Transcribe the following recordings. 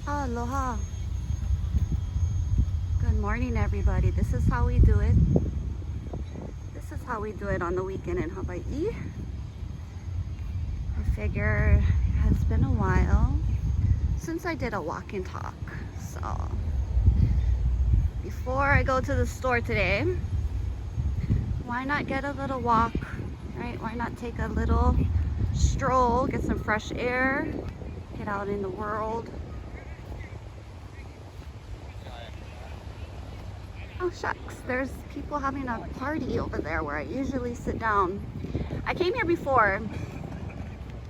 Aloha. Good morning, everybody. This is how we do it. This is how we do it on the weekend in Hawaii. I figure it has been a while since I did a walk and talk. So before I go to the store today, why not get a little walk, right? Why not take a little stroll, get some fresh air, get out in the world. Oh shucks, there's people having a party over there where I usually sit down. I came here before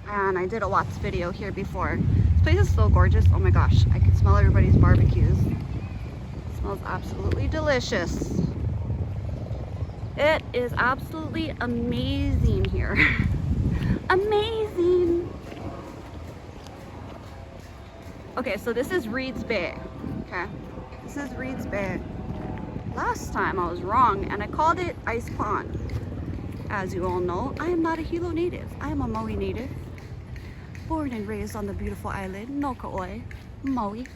and I did a Watts video here before. This place is so gorgeous. Oh my gosh, I can smell everybody's barbecues. It smells absolutely delicious. It is absolutely amazing here. Amazing. Okay, so this is Reed's Bay. Okay, this is Reed's Bay. Last time I was wrong and I called it Ice Pond. As you all know, I am not a Hilo native. I am a Maui native. Born and raised on the beautiful island, Noka'oi, Maui.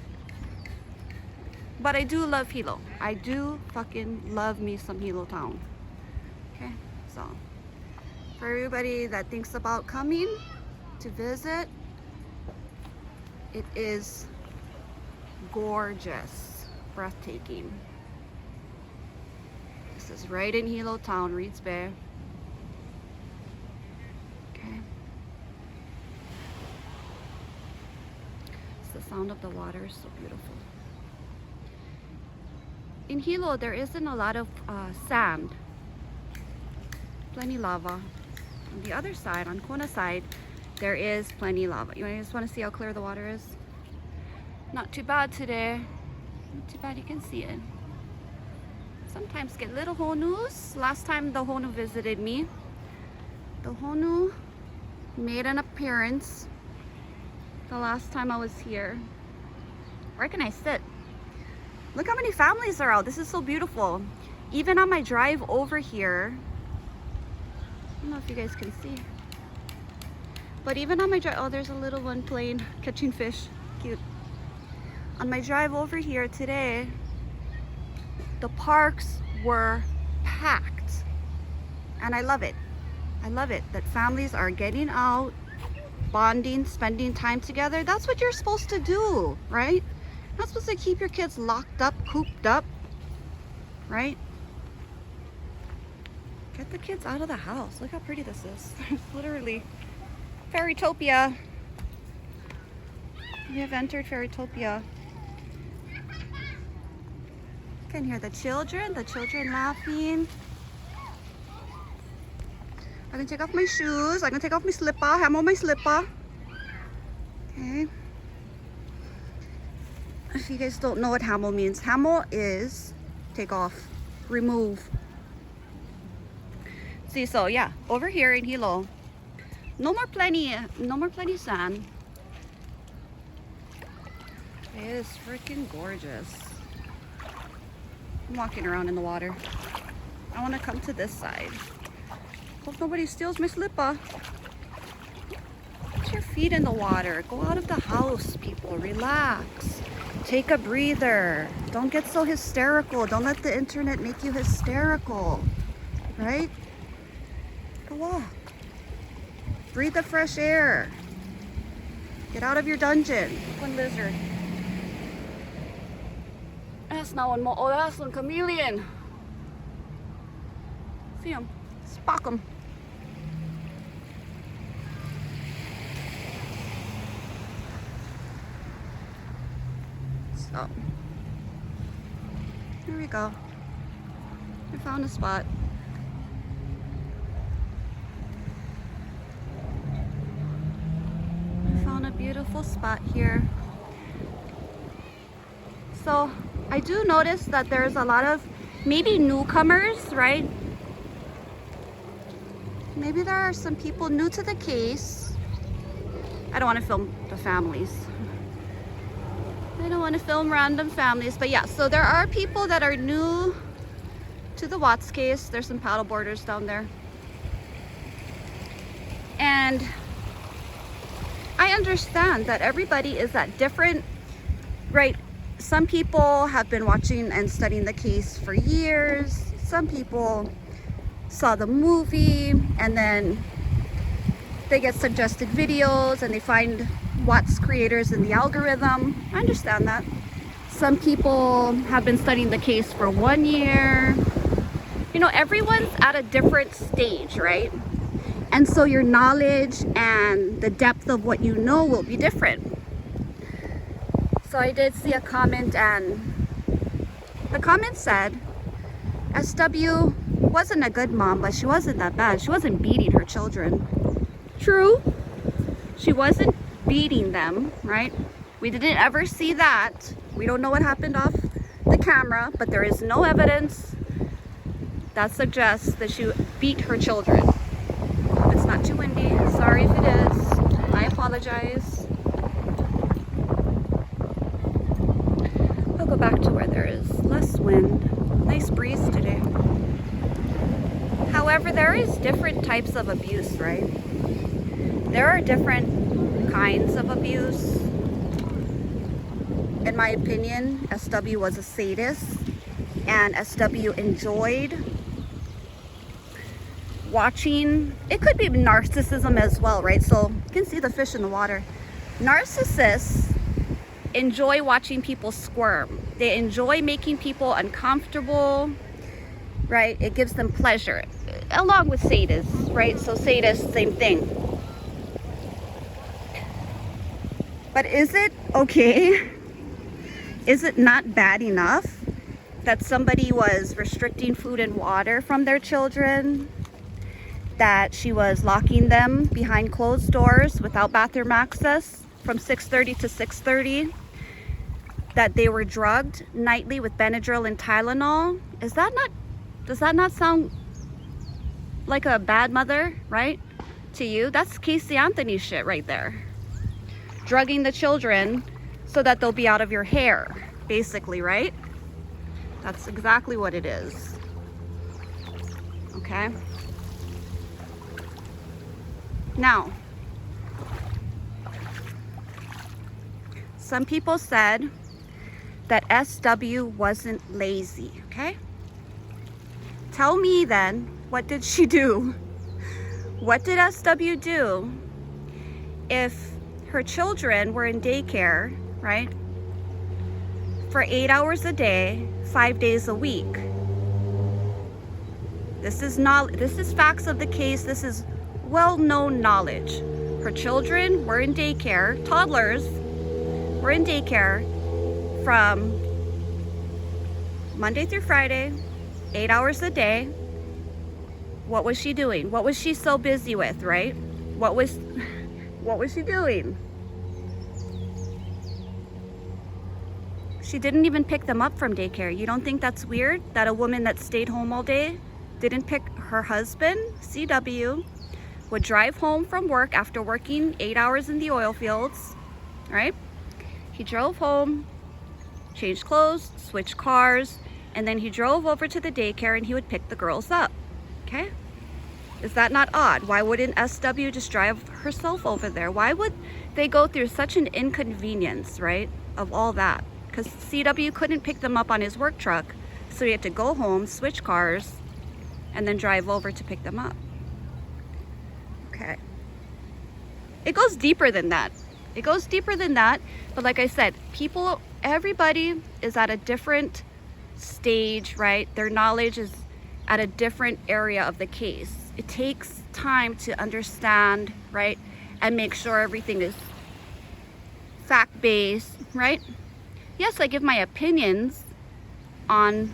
But I do love Hilo. I do fucking love me some Hilo town. Okay, so for everybody that thinks about coming to visit, it is gorgeous, breathtaking. This is right in Hilo town, Reed's Bay. Okay. It's the sound of the water is so beautiful. In Hilo, there isn't a lot of sand. Plenty lava. On the other side, on Kona side, there is plenty lava. You just want to see how clear the water is? Not too bad today. Not too bad, you can see it. Sometimes get little honus. Last time the honu visited me, the honu made an appearance the last time I was here. Where can I sit? Look how many families are out. This is so beautiful. Even on my drive over here, I don't know if you guys can see, but even on my drive, oh, there's a little one playing, catching fish. Cute. On my drive over here today, the parks were packed, and I love it. I love it that families are getting out, bonding, spending time together. That's what you're supposed to do, right? You're not supposed to keep your kids locked up, cooped up, right? Get the kids out of the house. Look how pretty this is. It's literally Fairytopia. We have entered Fairytopia. You can hear the children laughing. I can take off my shoes. I can take off my slipper. I'm on my slipper. Okay. If you guys don't know what hamo means, hamo is take off, remove. See, so yeah, over here in Hilo, no more plenty sand. It is freaking gorgeous. I'm walking around in the water. I want to come to this side. Hope nobody steals my slipper. Put your feet in the water. Go out of the house, people. Relax. Take a breather. Don't get so hysterical. Don't let the internet make you hysterical. Right? Go walk. Breathe the fresh air. Get out of your dungeon. One lizard. That's not one more. Oh, that's one chameleon. See him. Spock him. So, here we go. I found a spot. I found a beautiful spot here. So, I do notice that there's a lot of maybe newcomers, right? Maybe there are some people new to the case. I don't want to film the families. I don't want to film random families, but yeah, so there are people that are new to the Watts case. There's some paddle boarders down there. And I understand that everybody is at different right? Some people have been watching and studying the case for years. Some people saw the movie and then they get suggested videos and they find what's creators in the algorithm. I understand that. Some people have been studying the case for 1 year. You know, everyone's at a different stage, right? And so your knowledge and the depth of what you know will be different. So I did see a comment, and the comment said, SW wasn't a good mom, but she wasn't that bad. She wasn't beating her children. True, she wasn't beating them, right? We didn't ever see that. We don't know what happened off the camera, but there is no evidence that suggests that she beat her children. It's not too windy. Sorry if it is. I apologize. I'll go back to where there is less wind. Nice breeze today. However, there is different types of abuse, right? There are different kinds of abuse. In my opinion, SW was a sadist, and SW enjoyed watching. It could be narcissism as well, right? So you can see the fish in the water. Narcissists enjoy watching people squirm. They enjoy making people uncomfortable, right? It gives them pleasure, along with sadists, right? So sadists, same thing. But is it okay? Is it not bad enough that somebody was restricting food and water from their children, that she was locking them behind closed doors without bathroom access from 6:30 to 6:30, that they were drugged nightly with Benadryl and Tylenol? Does that not sound like a bad mother, right? To you? That's Casey Anthony shit right there. Drugging the children so that they'll be out of your hair, basically, right? That's exactly what it is. Okay? Now, some people said that SW wasn't lazy, okay? Tell me then, what did she do? What did SW do if her children were in daycare, right, for 8 hours a day, 5 days a week? This is facts of the case. This is well-known knowledge. Her children were in daycare, toddlers were in daycare from Monday through Friday, 8 hours a day. What was she doing? What was she so busy with, right? What was she doing? She didn't even pick them up from daycare. You don't think that's weird that a woman that stayed home all day didn't pick her husband, CW, would drive home from work after working 8 hours in the oil fields, right? He drove home, changed clothes, switched cars, and then he drove over to the daycare and he would pick the girls up, okay? Is that not odd? Why wouldn't SW just drive herself over there? Why would they go through such an inconvenience, right, of all that? Because CW couldn't pick them up on his work truck, so he had to go home, switch cars, and then drive over to pick them up. Okay. It goes deeper than that. It goes deeper than that, but like I said, everybody is at a different stage, right? Their knowledge is at a different area of the case. It takes time to understand, right? And make sure everything is fact-based, right? Yes, I give my opinions on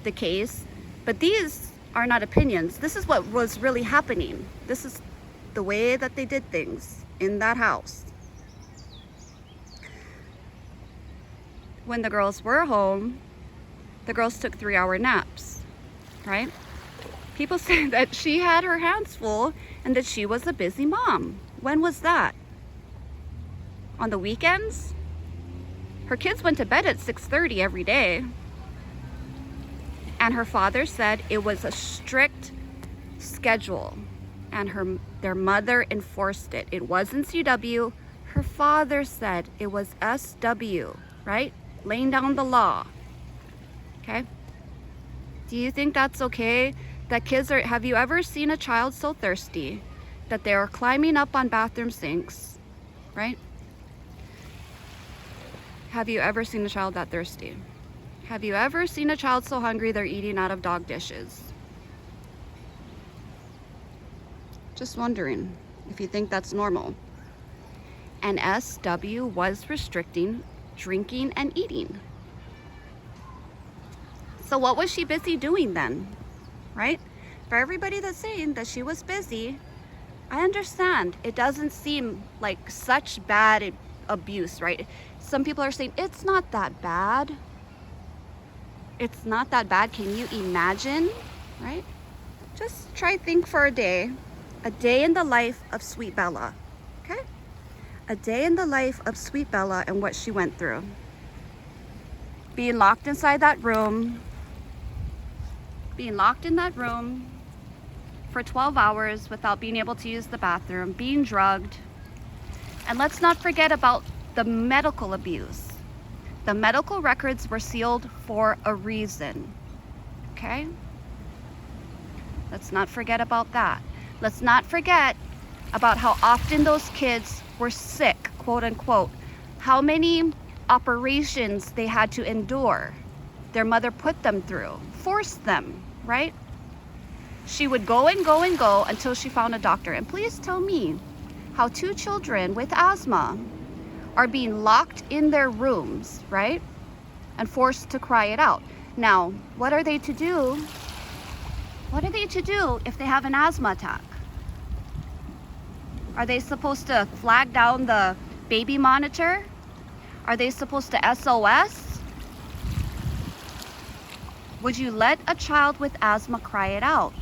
the case, but these are not opinions. This is what was really happening. This is the way that they did things in that house. When the girls were home, the girls took 3-hour naps, right? People say that she had her hands full and that she was a busy mom. When was that? On the weekends? Her kids went to bed at 6:30 every day. And her father said it was a strict schedule, and their mother enforced it. It wasn't CW. Her father said it was SW right? Laying down the law, okay? Do you think that's okay? That kids are, have you ever seen a child so thirsty that they are climbing up on bathroom sinks, right? Have you ever seen a child that thirsty? Have you ever seen a child so hungry they're eating out of dog dishes? Just wondering if you think that's normal. And SW was restricting drinking and eating. So what was she busy doing then, right? For everybody that's saying that she was busy, I understand. It doesn't seem like such bad abuse, right? Some people are saying, it's not that bad. It's not that bad. Can you imagine, right? Just try think for a day in the life of Sweet Bella, okay? A day in the life of Sweet Bella and what she went through. Being locked inside that room, being locked in that room for 12 hours without being able to use the bathroom, being drugged. And let's not forget about the medical abuse. The medical records were sealed for a reason, okay? Let's not forget about that. Let's not forget about how often those kids were sick, quote unquote. How many operations they had to endure. Their mother put them through, forced them, right? She would go and go and go until she found a doctor. And please tell me how 2 children with asthma are being locked in their rooms, right? And forced to cry it out. Now, what are they to do? What are they to do if they have an asthma attack? Are they supposed to flag down the baby monitor? Are they supposed to SOS? Would you let a child with asthma cry it out?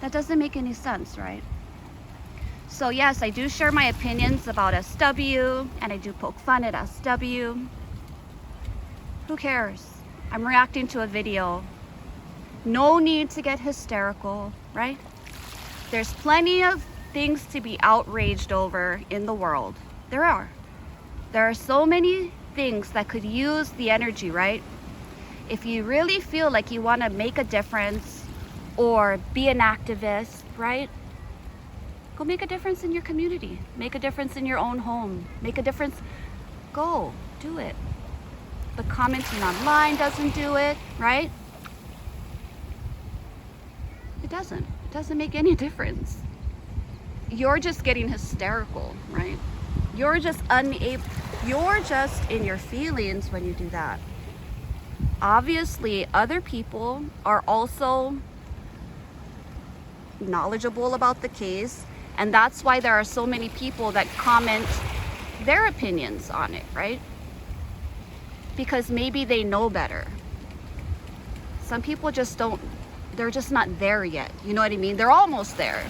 That doesn't make any sense, right? So yes, I do share my opinions about SW, and I do poke fun at SW. Who cares? I'm reacting to a video. No need to get hysterical, right? There's plenty of things to be outraged over in the world. There are. There are so many things that could use the energy, right? If you really feel like you want to make a difference or be an activist, right? Go make a difference in your community. Make a difference in your own home. Make a difference. Go, do it. But commenting online doesn't do it, right? It doesn't. It doesn't make any difference. You're just getting hysterical, right? You're just unable, you're just in your feelings when you do that. Obviously, other people are also knowledgeable about the case, and that's why there are so many people that comment their opinions on it, right? Because maybe they know better. Some people just don't, they're just not there yet. You know what I mean? They're almost there.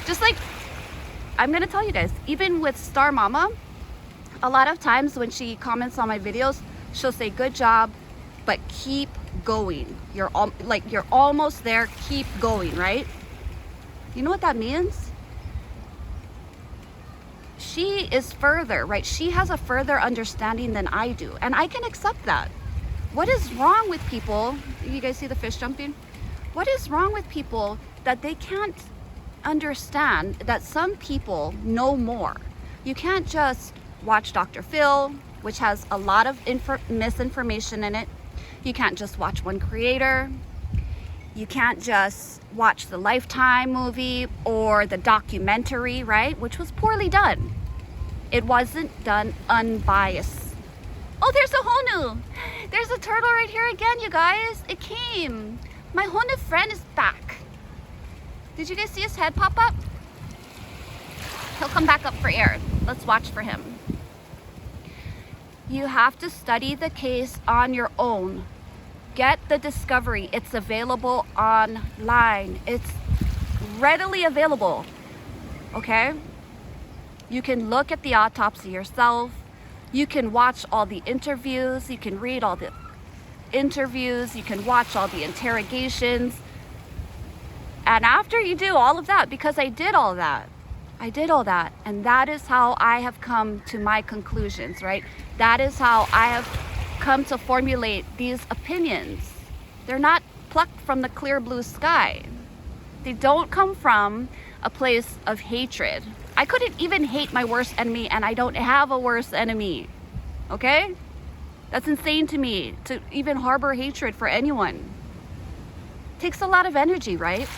Just like, I'm gonna tell you guys, even with Star Mama, a lot of times when she comments on my videos, she'll say, good job, but keep going. You're almost there, keep going, right? You know what that means? She is further, right? She has a further understanding than I do, and I can accept that. What is wrong with people? You guys see the fish jumping? What is wrong with people that they can't understand that some people know more? You can't just watch Dr. Phil, which has a lot of misinformation in it. You can't just watch one creator. You can't just watch the Lifetime movie or the documentary, right? Which was poorly done. It wasn't done unbiased. Oh, there's a Honu. There's a turtle right here again, you guys. It came. My Honu friend is back. Did you guys see his head pop up? He'll come back up for air. Let's watch for him. You have to study the case on your own. Get the discovery. It's available online. It's readily available, okay? You can look at the autopsy yourself. You can watch all the interviews. You can read all the interviews. You can watch all the interrogations. And after you do all of that, because I did all that, I did all that. And that is how I have come to my conclusions, right? That is how I have come to formulate these opinions. They're not plucked from the clear blue sky. They don't come from a place of hatred. I couldn't even hate my worst enemy, and I don't have a worst enemy. Okay? That's insane to me, to even harbor hatred for anyone. It takes a lot of energy, right?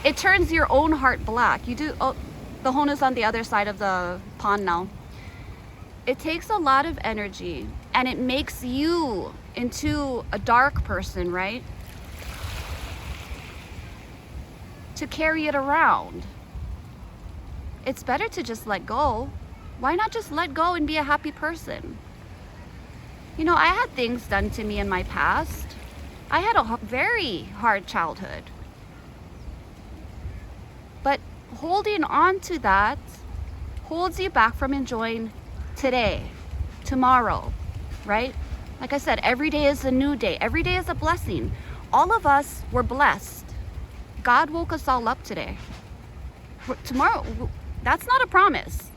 It turns your own heart black. You do, oh, the hone is on the other side of the pond now. It takes a lot of energy, and it makes you into a dark person, right? To carry it around. It's better to just let go. Why not just let go and be a happy person? You know, I had things done to me in my past. I had a very hard childhood. But holding on to that holds you back from enjoying today, tomorrow, right? Like I said, every day is a new day. Every day is a blessing. All of us were blessed. God woke us all up today. Tomorrow, that's not a promise.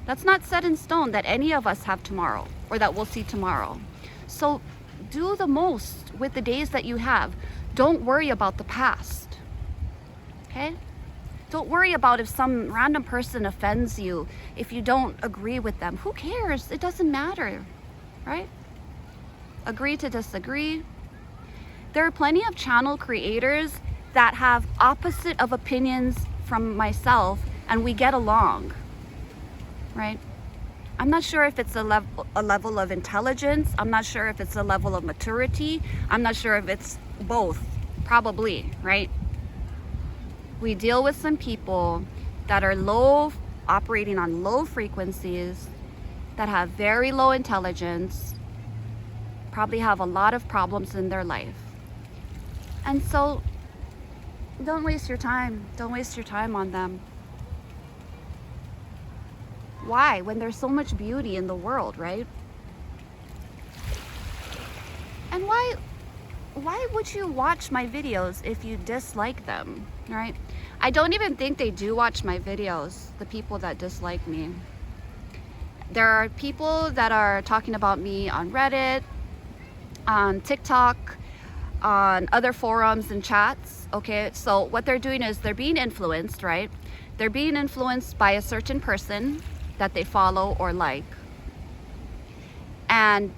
That's not set in stone that any of us have tomorrow or that we'll see tomorrow. So do the most with the days that you have. Don't worry about the past. Okay? Don't worry about if some random person offends you, if you don't agree with them. Who cares? It doesn't matter, right? Agree to disagree. There are plenty of channel creators that have opposite of opinions from myself, and we get along, right? I'm not sure if it's a level of intelligence. I'm not sure if it's a level of maturity. I'm not sure if it's both, probably, right? We deal with some people that are operating on low frequencies, that have very low intelligence, probably have a lot of problems in their life. And so don't waste your time. Don't waste your time on them. Why? When there's so much beauty in the world, right? And why would you watch my videos if you dislike them, right? I don't even think they do watch my videos, the people that dislike me. There are people that are talking about me on Reddit, on TikTok, on other forums and chats, okay? So what they're doing is they're being influenced, right? They're being influenced by a certain person that they follow or like. And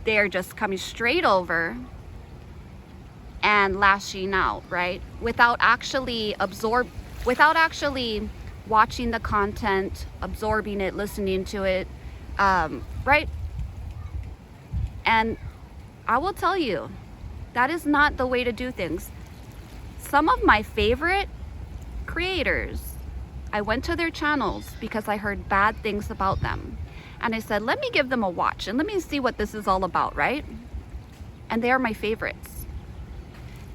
they're just coming straight over and lashing out, right? Without actually watching the content, absorbing it, listening to it, right? And I will tell you, that is not the way to do things. Some of my favorite creators, I went to their channels because I heard bad things about them. And I said, let me give them a watch and let me see what this is all about, right? And they are my favorites.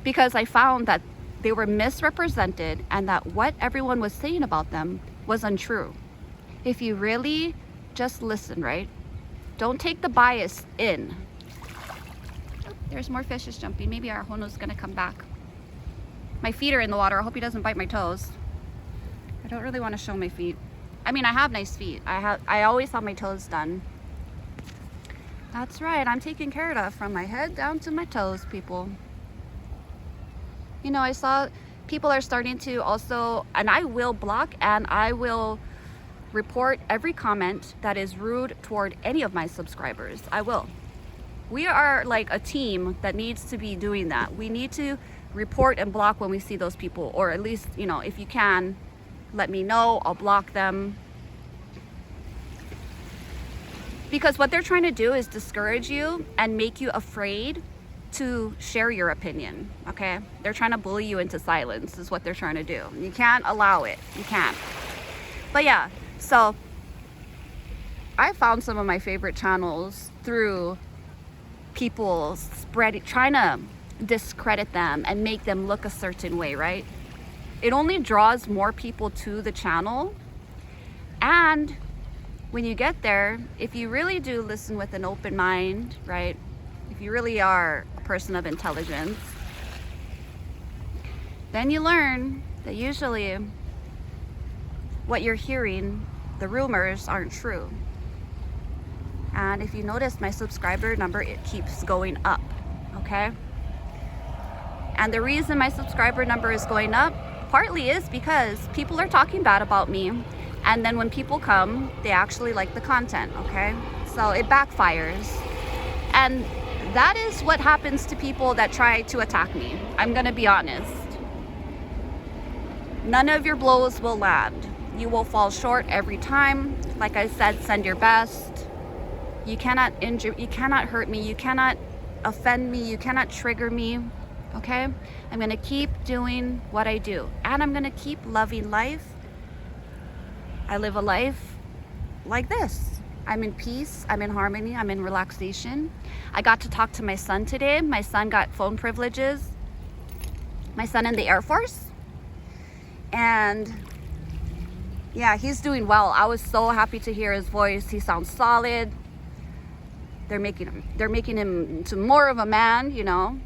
Because I found that they were misrepresented and that what everyone was saying about them was untrue. If you really just listen, right? Don't take the bias in. There's more fishes jumping. Maybe our hono's gonna come back. My feet are in the water. I hope he doesn't bite my toes. I don't really want to show my feet. I mean, I have nice feet. I always have my toes done. That's right. I'm taken care of from my head down to my toes, people. You know, I saw people are starting to also, and I will block and I will report every comment that is rude toward any of my subscribers. I will. We are like a team that needs to be doing that. We need to report and block when we see those people, or at least, you know, if you can, let me know. I'll block them. Because what they're trying to do is discourage you and make you afraid to share your opinion, okay? They're trying to bully you into silence is what they're trying to do. You can't allow it. You can't. But yeah, so I found some of my favorite channels through people trying to discredit them and make them look a certain way, right? It only draws more people to the channel. And when you get there, if you really do listen with an open mind, right? If you really are a person of intelligence, then you learn that usually what you're hearing, the rumors, aren't true. And if you notice, my subscriber number, it keeps going up, okay? And the reason my subscriber number is going up partly is because people are talking bad about me, and then when people come, they actually like the content, okay? So it backfires. And that is what happens to people that try to attack me. I'm gonna be honest. None of your blows will land. You will fall short every time. Like I said, send your best. You cannot injure, you cannot hurt me, you cannot offend me, you cannot trigger me, okay? I'm gonna keep doing what I do, and I'm gonna keep loving life. I live a life like this. I'm in peace, I'm in harmony, I'm in relaxation. I got to talk to my son today. My son got phone privileges. My son in the Air Force. And yeah, he's doing well. I was so happy to hear his voice. He sounds solid. They're making him into more of a man, you know.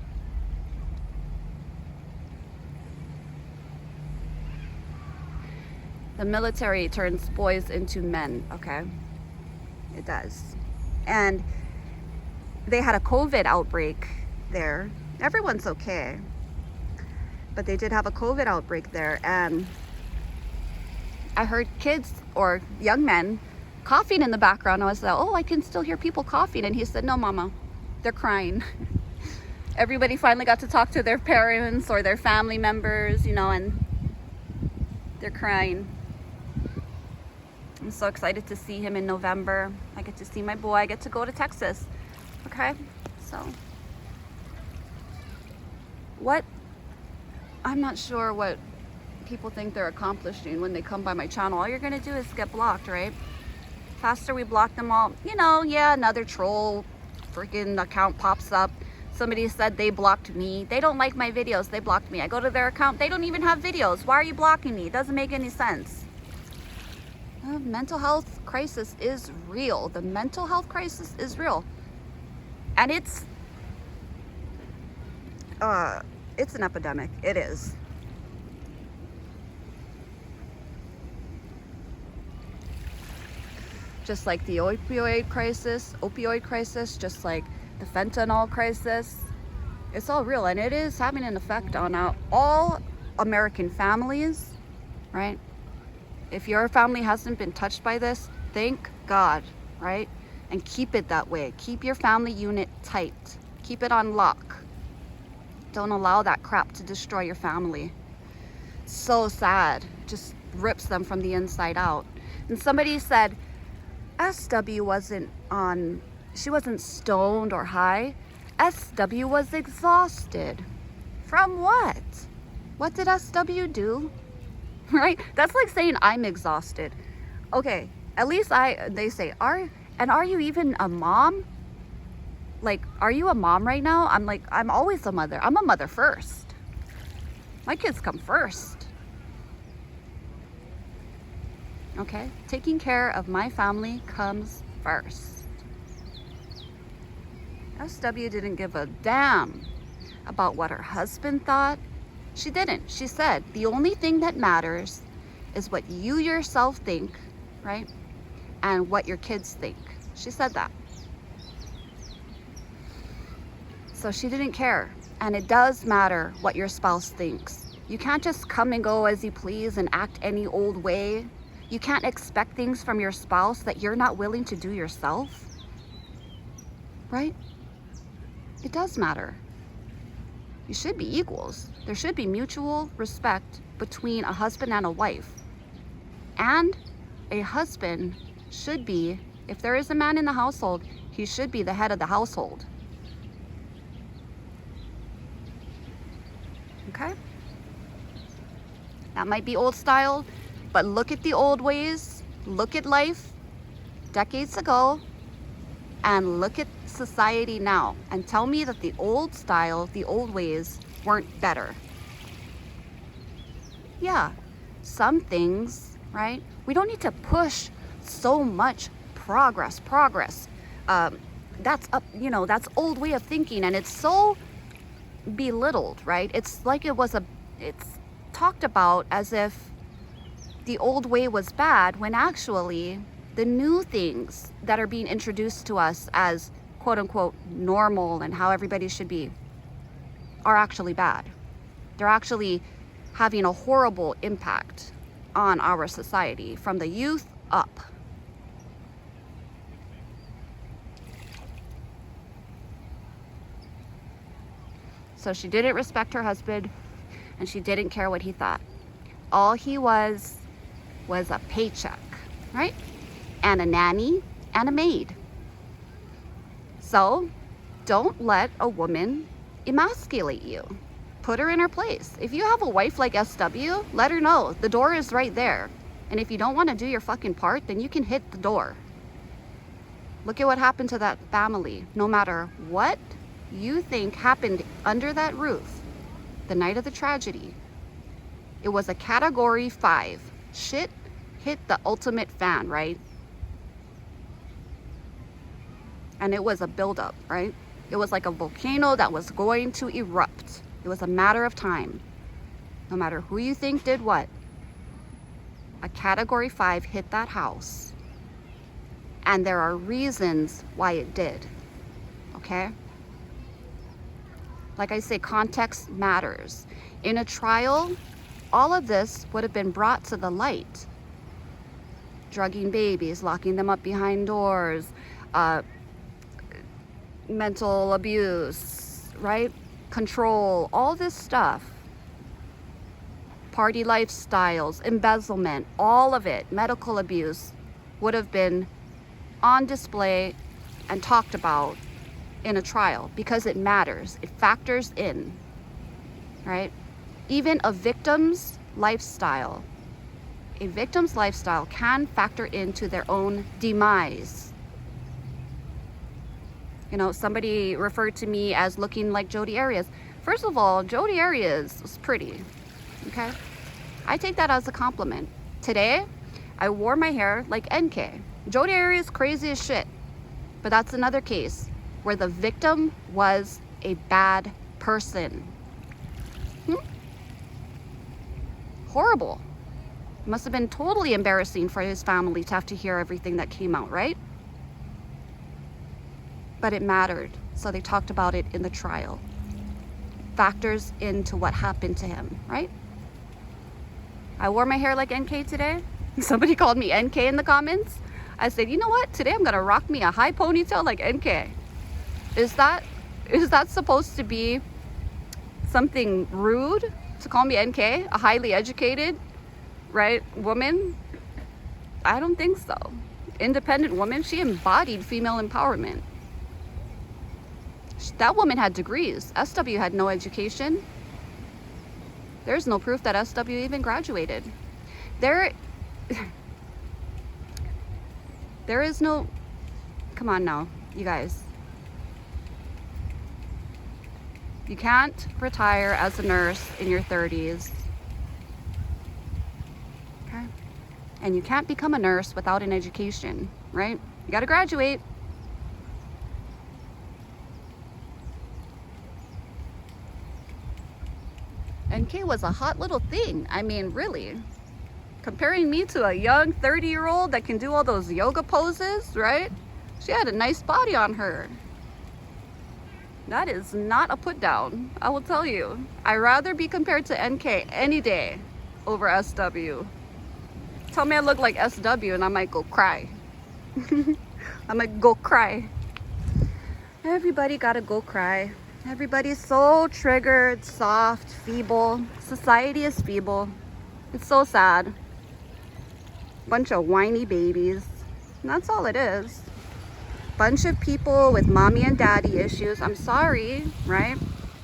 The military turns boys into men, okay? It does. And they had a COVID outbreak there. Everyone's okay. But they did have a COVID outbreak there, and I heard kids or young men coughing in the background. I was like, oh, I can still hear people coughing. And he said, no, mama, they're crying. Everybody finally got to talk to their parents or their family members, you know, and they're crying. I'm so excited to see him in November. I get to see my boy. I get to go to Texas. Okay, so I'm not sure what people think they're accomplishing when they come by my channel. All you're gonna do is get blocked, right? Faster we block them all, you know, yeah, another troll freaking account pops up. Somebody said they blocked me. They don't like my videos, they blocked me. I go to their account, they don't even have videos. Why are you blocking me? It doesn't make any sense. Mental health crisis is real. The mental health crisis is real. And it's an epidemic. It is. Just like the opioid crisis, just like the fentanyl crisis. It's all real, and it is having an effect on all American families, right? If your family hasn't been touched by this, thank God, right? And keep it that way. Keep your family unit tight. Keep it on lock. Don't allow that crap to destroy your family. So sad. Just rips them from the inside out. And somebody said, SW she wasn't stoned or high. SW was exhausted. From what? What did SW do? Right? That's like saying I'm exhausted. Okay, at least they say, are you even a mom? Like, are you a mom right now? I'm like, I'm always a mother. I'm a mother first. My kids come first. Okay? Taking care of my family comes first. SW didn't give a damn about what her husband thought. She didn't. She said, the only thing that matters is what you yourself think, right? And what your kids think. She said that. So she didn't care. And it does matter what your spouse thinks. You can't just come and go as you please and act any old way. You can't expect things from your spouse that you're not willing to do yourself. Right? It does matter. You should be equals. There should be mutual respect between a husband and a wife. And a husband should be, if there is a man in the household, he should be the head of the household. Okay? That might be old style, but look at the old ways, look at life decades ago, and look at society now, and tell me that the old style, the old ways weren't better. Yeah, some things, right? We don't need to push so much progress. That's that's old way of thinking, and it's so belittled, right? It's like it's talked about as if the old way was bad, when actually the new things that are being introduced to us as quote unquote normal and how everybody should be are actually bad. They're actually having a horrible impact on our society from the youth up. So she didn't respect her husband, and she didn't care what he thought. All he was a paycheck, right? And a nanny and a maid. So don't let a woman emasculate you. Put her in her place. If you have a wife like SW, let her know the door is right there. And if you don't want to do your fucking part, then you can hit the door. Look at what happened to that family. No matter what you think happened under that roof the night of the tragedy, it was a category 5. Shit hit the ultimate fan, right? And it was a buildup, right? It was like a volcano that was going to erupt. It was a matter of time. No matter who you think did what, a category 5 hit that house. And there are reasons why it did, okay? Like I say, context matters. In a trial, all of this would have been brought to the light. Drugging babies, locking them up behind doors, mental abuse, right? Control, all this stuff. Party lifestyles, embezzlement, all of it, medical abuse, would have been on display and talked about in a trial because it matters. It factors in, right? Even a victim's lifestyle can factor into their own demise. You know, somebody referred to me as looking like Jodi Arias. First of all, Jodi Arias was pretty, okay? I take that as a compliment. Today, I wore my hair like NK. Jodi Arias crazy as shit. But that's another case where the victim was a bad person. Horrible. It must have been totally embarrassing for his family to have to hear everything that came out, right? But it mattered, so they talked about it in the trial. Factors into what happened to him, right? I wore my hair like NK today. Somebody called me NK in the comments. I said, you know what? Today I'm gonna rock me a high ponytail like NK. Is that supposed to be something rude to call me NK? A highly educated, right, woman? I don't think so. Independent woman, she embodied female empowerment. That woman had degrees. SW had no education. There's no proof that SW even graduated. There is no, come on now, you guys. You can't retire as a nurse in your 30s. Okay? And you can't become a nurse without an education, right? You gotta graduate. NK was a hot little thing. I mean, really. Comparing me to a young 30-year-old that can do all those yoga poses, right? She had a nice body on her. That is not a put down, I will tell you. I'd rather be compared to NK any day over SW. Tell me I look like SW and I might go cry. I might go cry. Everybody gotta go cry. Everybody's so triggered, soft, feeble. Society is feeble. It's so sad. Bunch of whiny babies. And that's all it is. Bunch of people with mommy and daddy issues. I'm sorry, right?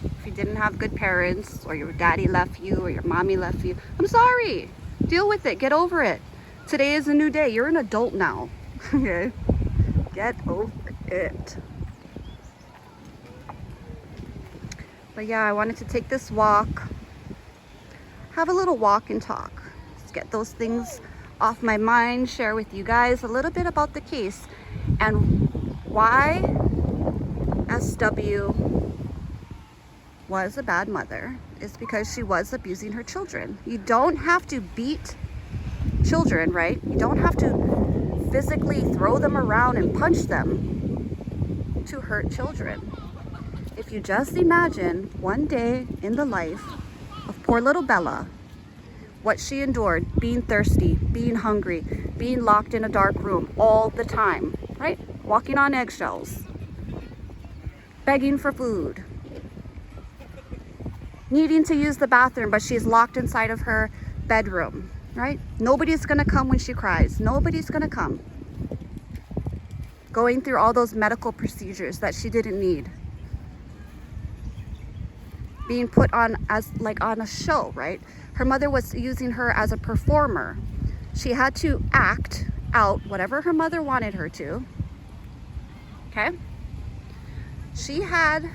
If you didn't have good parents, or your daddy left you, or your mommy left you. I'm sorry. Deal with it. Get over it. Today is a new day. You're an adult now. Okay? Get over it. But yeah, I wanted to take this walk. Have a little walk and talk. Just get those things off my mind. Share with you guys a little bit about the case. And why SW was a bad mother is because she was abusing her children. You don't have to beat children, right? You don't have to physically throw them around and punch them to hurt children. If you just imagine one day in the life of poor little Bella, what she endured, being thirsty, being hungry, being locked in a dark room all the time, right? Walking on eggshells, begging for food, needing to use the bathroom, but she's locked inside of her bedroom, right? Nobody's gonna come when she cries. Nobody's gonna come. Going through all those medical procedures that she didn't need. Being put on as like on a show, right? Her mother was using her as a performer. She had to act out whatever her mother wanted her to. Okay? She had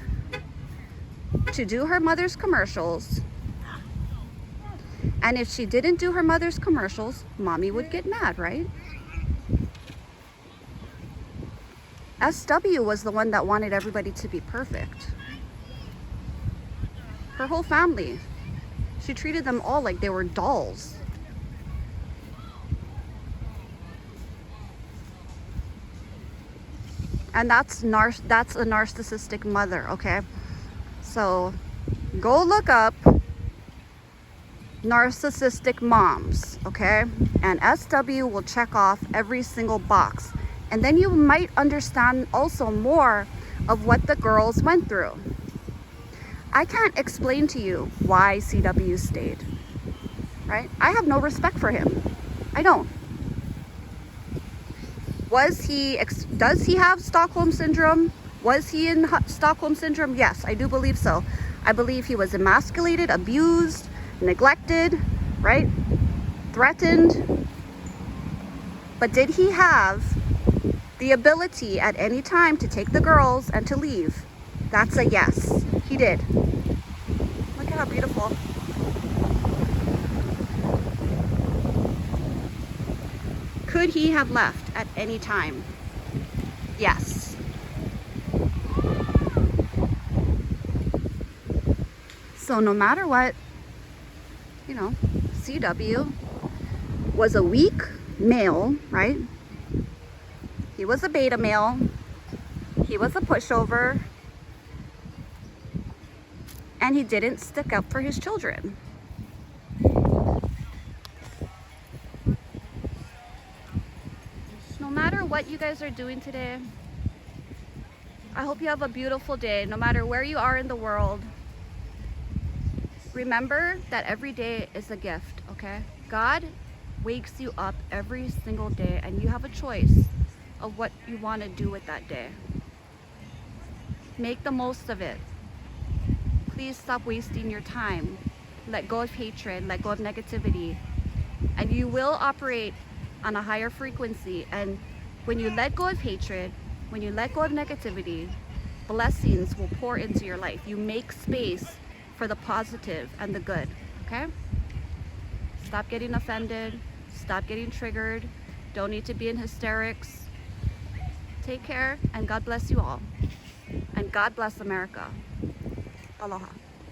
to do her mother's commercials. And if she didn't do her mother's commercials, mommy would get mad, right? SW was the one that wanted everybody to be perfect. Her whole family. She treated them all like they were dolls. And that's a narcissistic mother, okay? So go look up narcissistic moms, okay? And SW will check off every single box. And then you might understand also more of what the girls went through. I can't explain to you why CW stayed, right? I have no respect for him. I don't. Does he have Stockholm Syndrome? Was he in Stockholm Syndrome? Yes, I do believe so. I believe he was emasculated, abused, neglected, right? Threatened. But did he have the ability at any time to take the girls and to leave? That's a yes. He did. Look at how beautiful. Could he have left at any time? Yes. So no matter what, you know, CW was a weak male, right? He was a beta male. He was a pushover. And he didn't stick up for his children. No matter what you guys are doing today, I hope you have a beautiful day, no matter where you are in the world. Remember that every day is a gift, okay? God wakes you up every single day, and you have a choice of what you want to do with that day. Make the most of it. Please stop wasting your time. Let go of hatred, let go of negativity, and you will operate on a higher frequency. And when you let go of hatred, when you let go of negativity, blessings will pour into your life. You make space for the positive and the good, okay? Stop getting offended, stop getting triggered, don't need to be in hysterics. Take care, and God bless you all. And God bless America. Aloha.